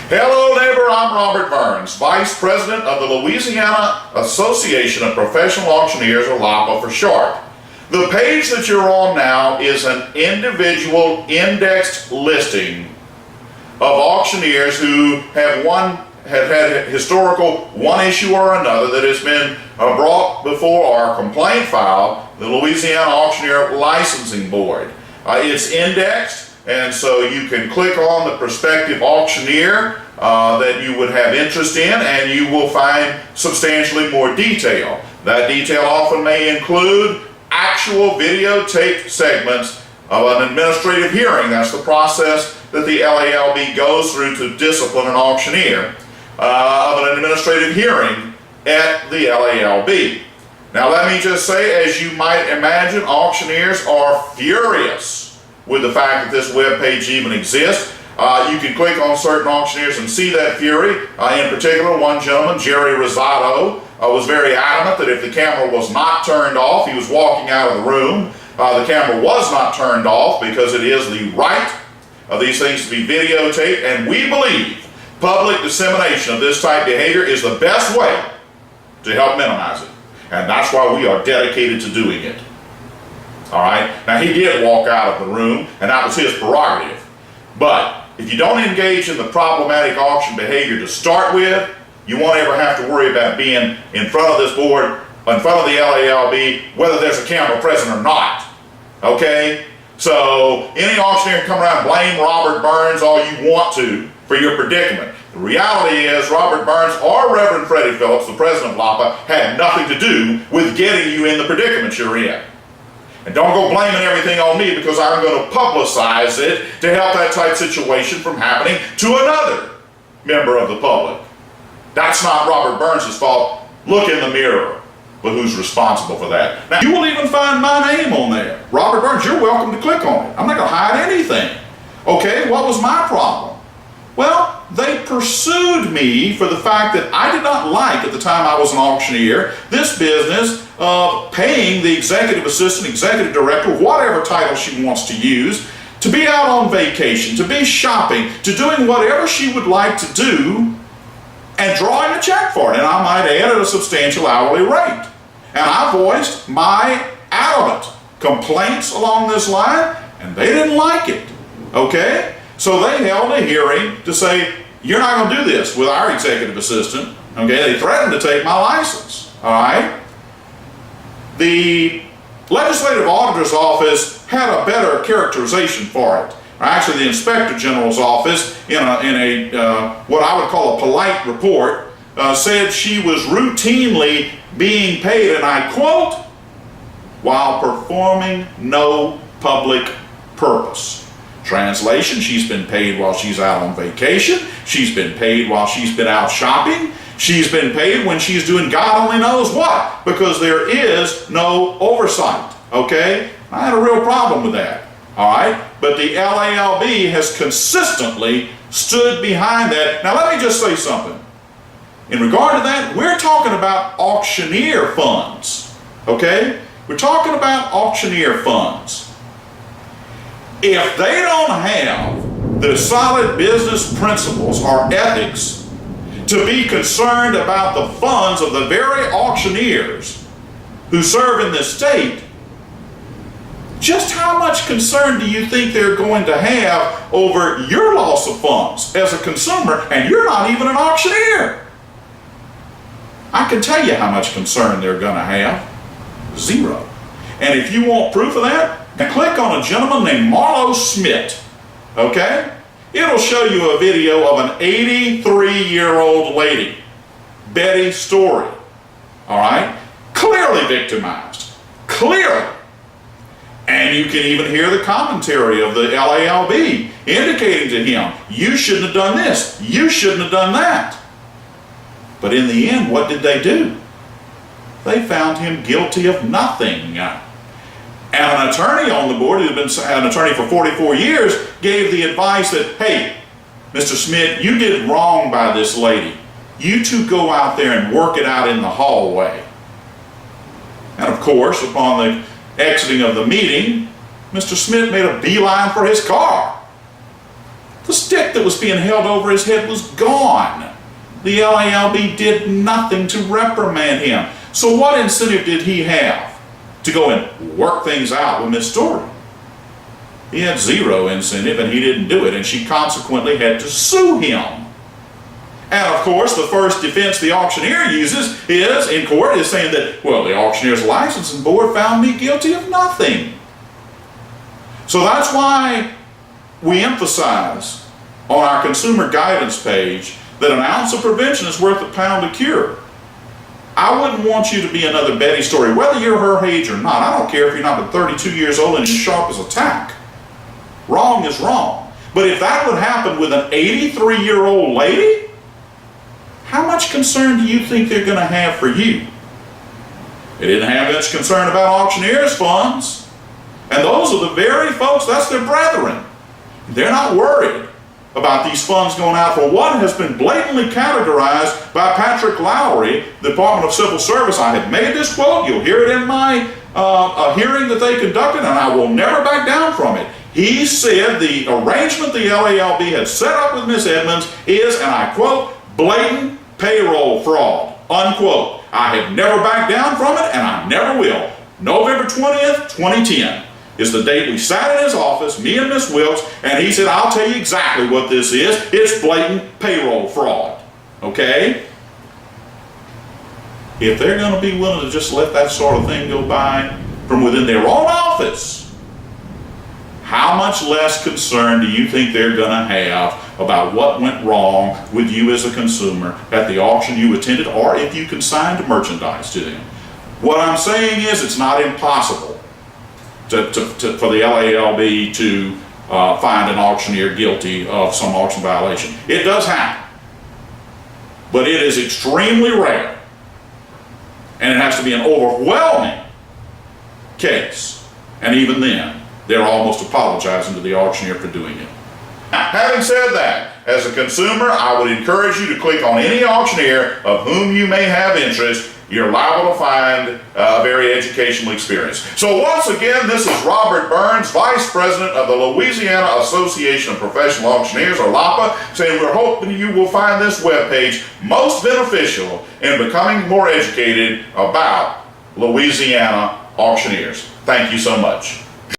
Hello neighbor, I'm Robert Burns, Vice President of the Louisiana Association of Professional Auctioneers, or LAPA for short. The page that you're on now is an individual indexed listing of auctioneers who have had historical one issue or another that has been brought before our complaint file, the Louisiana Auctioneer Licensing Board. It's indexed, and so you can click on the prospective auctioneer that you would have interest in, and you will find substantially more detail. That detail often may include actual videotaped segments of an administrative hearing. That's the process that the LALB goes through to discipline an auctioneer, of an administrative hearing at the LALB. Now let me just say, as you might imagine, auctioneers are furious with the fact that this web page even exists. You can click on certain auctioneers and see that fury. In particular, one gentleman, Jerry Rosado, was very adamant that if the camera was not turned off, he was walking out of the room. The camera was not turned off because it is the right of these things to be videotaped, and we believe public dissemination of this type behavior is the best way to help minimize it. And that's why we are dedicated to doing it. All right? Now, he did walk out of the room, and that was his prerogative. But if you don't engage in the problematic auction behavior to start with, you won't ever have to worry about being in front of this board, in front of the LALB, whether there's a camera present or not. Okay? So, any auctioneer can come around and blame Robert Burns all you want to for your predicament. The reality is Robert Burns or Reverend Freddie Phillips, the president of LAPA, had nothing to do with getting you in the predicament you're in. And don't go blaming everything on me, because I'm going to publicize it to help that type situation from happening to another member of the public. That's not Robert Burns' fault. Look in the mirror. But who's responsible for that? Now, you will even find my name on there. Robert Burns, you're welcome to click on it. I'm not going to hide anything. Okay, what was my problem? Well, they pursued me for the fact that I did not like, at the time I was an auctioneer, this business of paying the executive assistant, executive director, whatever title she wants to use, to be out on vacation, to be shopping, to doing whatever she would like to do, and drawing a check for it. And I might add, at a substantial hourly rate. And I voiced my adamant complaints along this line, and they didn't like it. Okay? So they held a hearing to say, you're not going to do this with our executive assistant. Okay? They threatened to take my license. All right? The legislative auditor's office had a better characterization for it. Actually, the inspector general's office, in a what I would call a polite report, said she was routinely being paid, and I quote, while performing no public purpose. Translation, she's been paid while she's out on vacation. She's been paid while she's been out shopping. She's been paid when she's doing God only knows what, because there is no oversight. Okay? I had a real problem with that. All right? But the LALB has consistently stood behind that. Now let me just say something. In regard to that, we're talking about auctioneer funds. Okay? We're talking about auctioneer funds. If they don't have the solid business principles or ethics to be concerned about the funds of the very auctioneers who serve in this state, just how much concern do you think they're going to have over your loss of funds as a consumer, and you're not even an auctioneer? I can tell you how much concern they're going to have. Zero. And if you want proof of that, then click on a gentleman named Marlo Smith. Okay? It'll show you a video of an 83-year-old lady, Betty Story. All right? Clearly victimized. Clearly. And you can even hear the commentary of the LALB indicating to him, you shouldn't have done this, you shouldn't have done that. But in the end, what did they do? They found him guilty of nothing. And an attorney on the board, who had been an attorney for 44 years, gave the advice that, hey, Mr. Smith, you did wrong by this lady. You two go out there and work it out in the hallway. And of course, upon the exiting of the meeting, Mr. Smith made a beeline for his car. The The stick that was being held over his head was gone. The LALB did nothing to reprimand him. So what incentive did he have to go and work things out with Miss Story? He had zero incentive, and he didn't do it, and she consequently had to sue him. And of course, the first defense the auctioneer uses in court is saying that, well, the auctioneer's licensing board found me guilty of nothing. So that's why we emphasize on our consumer guidance page that an ounce of prevention is worth a pound of cure. I wouldn't want you to be another Betty Story, whether you're her age or not. I don't care if you're not but 32 years old and you're sharp as a tack. Wrong is wrong. But if that would happen with an 83-year-old lady, how much concern do you think they're going to have for you? They didn't have much concern about auctioneers' funds. And those are the very folks, that's their brethren. They're not worried about these funds going out for what has been blatantly categorized by Patrick Lowry, the Department of Civil Service. I have made this quote. You'll hear it in my hearing that they conducted, and I will never back down from it. He said the arrangement the LALB had set up with Ms. Edmonds is, and I quote, blatant payroll fraud, unquote. I have never backed down from it, and I never will. November 20th, 2010 is the date we sat in his office, me and Ms. Wilkes, and he said, I'll tell you exactly what this is. It's blatant payroll fraud, okay? If they're going to be willing to just let that sort of thing go by from within their own office, how much less concern do you think they're going to have about what went wrong with you as a consumer at the auction you attended, or if you consigned merchandise to them? What I'm saying is it's not impossible for the LALB to find an auctioneer guilty of some auction violation. It does happen, but it is extremely rare, and it has to be an overwhelming case, and even then, they're almost apologizing to the auctioneer for doing it. Now, having said that, as a consumer, I would encourage you to click on any auctioneer of whom you may have interest. You're liable to find a very educational experience. So once again, this is Robert Burns, Vice President of the Louisiana Association of Professional Auctioneers, or LAPA, saying we're hoping you will find this webpage most beneficial in becoming more educated about Louisiana auctioneers. Thank you so much.